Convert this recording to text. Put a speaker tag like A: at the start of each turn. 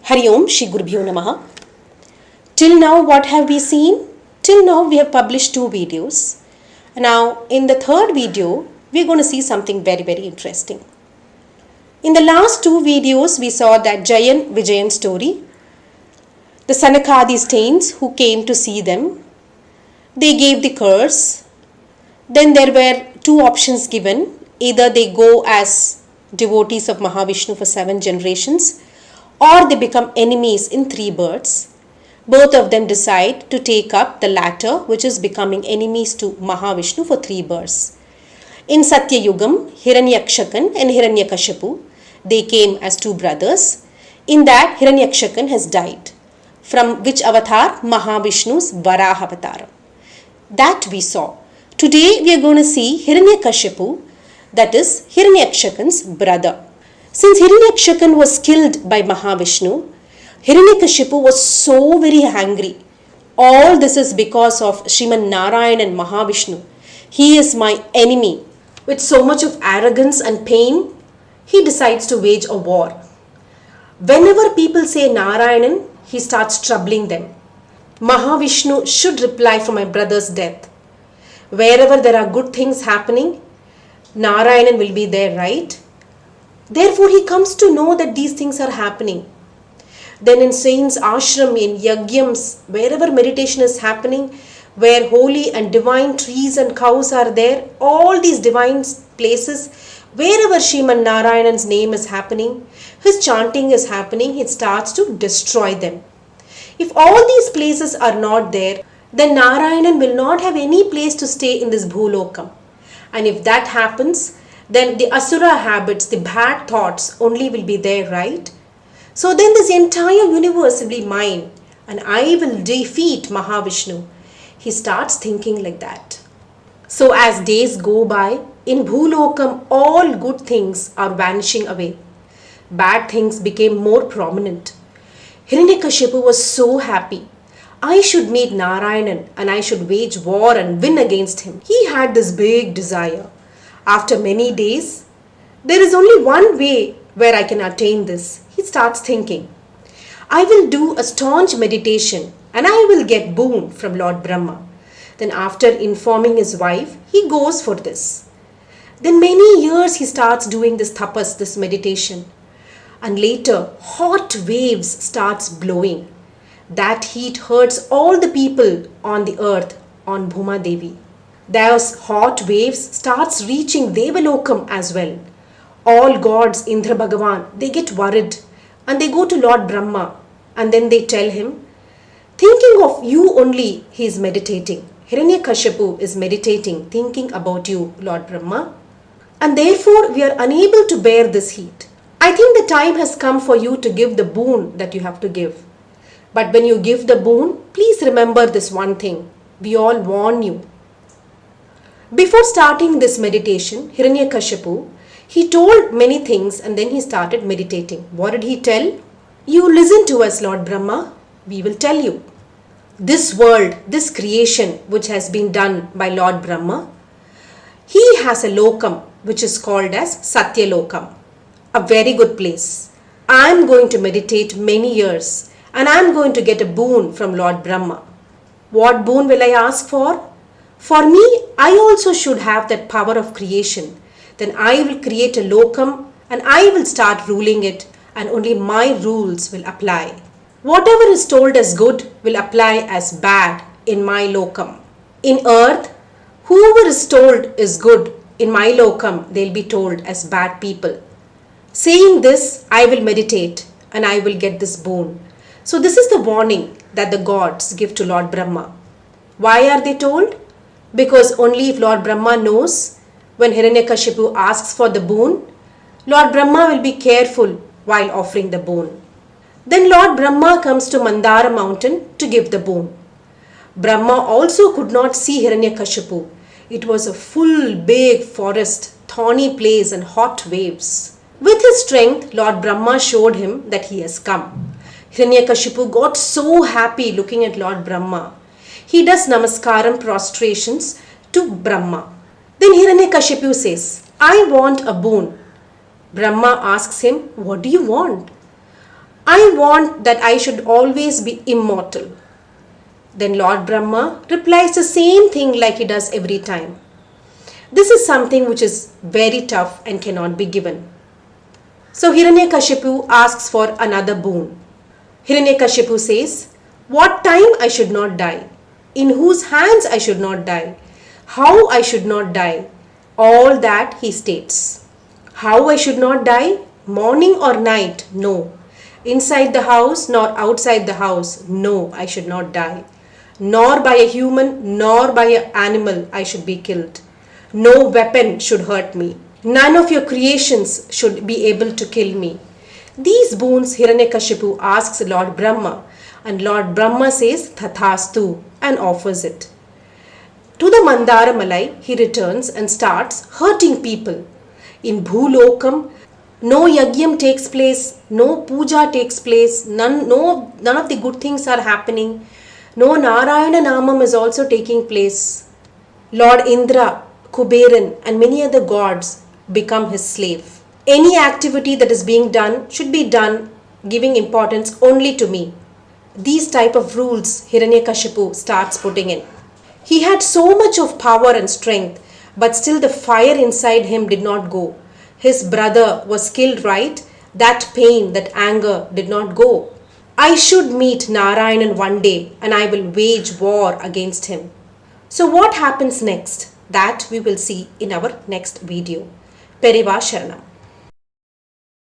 A: Hari Om Shri Gurubhyo Namaha. Till now, what have we seen? Till now, we have published 2 videos. Now, in the third video, we are going to see something very, very interesting. In the last 2 videos, we saw that Jayan Vijayan story. The Sanakadi Stains who came to see them, they gave the curse. Then there were 2 options given. Either they go as devotees of Mahavishnu for 7 generations, or they become enemies in 3 births. Both of them decide to take up the latter, which is becoming enemies to Mahavishnu for 3 births. In Satya Yugam, Hiranyakshakan and Hiranyakashipu, they came as 2 brothers. In that, Hiranyakshakan has died. From which avatar? Mahavishnu's Varaha avatar. That we saw. Today we are going to see Hiranyakashipu, that is Hiranyakshakan's brother. Since Hiranyakshakan was killed by Mahavishnu, Hiranyakashipu was so very angry. All this is because of Sriman Narayan and Mahavishnu. He is my enemy. With so much of arrogance and pain, he decides to wage a war. Whenever people say Narayanan, he starts troubling them. Mahavishnu should reply for my brother's death. Wherever there are good things happening, Narayanan will be there, right? Therefore, he comes to know that these things are happening. Then in saints' ashram, in yagyams, wherever meditation is happening, where holy and divine trees and cows are there, all these divine places, wherever Sriman Narayanan's name is happening, his chanting is happening, he starts to destroy them. If all these places are not there, then Narayanan will not have any place to stay in this Bhulokam. And if that happens, then the Asura habits, the bad thoughts only will be there, right? So then this entire universe will be mine and I will defeat Mahavishnu. He starts thinking like that. So as days go by, in Bhulokam all good things are vanishing away. Bad things became more prominent. Hiranyakashipu was so happy. I should meet Narayanan and I should wage war and win against him. He had this big desire. After many days, there is only one way where I can attain this. He starts thinking, I will do a staunch meditation and I will get boon from Lord Brahma. Then after informing his wife, he goes for this. Then many years he starts doing this tapas, this meditation. And later, hot waves starts blowing. That heat hurts all the people on the earth, on Bhuma Devi. Those hot waves starts reaching Devalokam as well. All gods, Indra Bhagavan, they get worried and they go to Lord Brahma and then they tell him, thinking of you only he is meditating. Hiranyakashipu is meditating, thinking about you, Lord Brahma. And therefore we are unable to bear this heat. I think the time has come for you to give the boon that you have to give. But when you give the boon, please remember this one thing. We all warn you. Before starting this meditation, Hiranyakashipu, he told many things and then he started meditating. What did he tell? You listen to us, Lord Brahma. We will tell you. This world, this creation which has been done by Lord Brahma, he has a lokam which is called as Satya Lokam. A very good place. I am going to meditate many years and I am going to get a boon from Lord Brahma. What boon will I ask for? For me, I also should have that power of creation. Then I will create a lokam and I will start ruling it and only my rules will apply. Whatever is told as good will apply as bad in my lokam. In earth, whoever is told is good in my lokam, they'll be told as bad people. Saying this, I will meditate and I will get this boon. So this is the warning that the gods give to Lord Brahma. Why are they told? Because only if Lord Brahma knows, when Hiranyakashipu asks for the boon, Lord Brahma will be careful while offering the boon. Then Lord Brahma comes to Mandara mountain to give the boon. Brahma also could not see Hiranyakashipu. It was a full big forest, thorny place and hot waves. With his strength, Lord Brahma showed him that he has come. Hiranyakashipu got so happy looking at Lord Brahma. He does namaskaram prostrations to Brahma. Then Hiranyakashipu says, I want a boon. Brahma asks him, what do you want? I want that I should always be immortal. Then Lord Brahma replies the same thing like he does every time. This is something which is very tough and cannot be given. So Hiranyakashipu asks for another boon. Hiranyakashipu says, what time I should not die, in whose hands I should not die, how I should not die, all that he states. How I should not die? Morning or night? No. Inside the house nor outside the house? No, I should not die. Nor by a human nor by an animal I should be killed. No weapon should hurt me. None of your creations should be able to kill me. These boons Hiranyakashipu asks Lord Brahma, and Lord Brahma says Tathastu and offers it. To the Mandara Malai he returns and starts hurting people. In Bhulokam, no yagyam takes place, no puja takes place, none of the good things are happening. No Narayana Namam is also taking place. Lord Indra, Kuberan and many other gods become his slave. Any activity that is being done should be done giving importance only to me. These type of rules Hiranyakashipu starts putting in. He had so much of power and strength, but still the fire inside him did not go. His brother was killed, right? That pain, that anger did not go. I should meet Narayanan one day and I will wage war against him. So what happens next? That we will see in our next video. Periva Sharanam.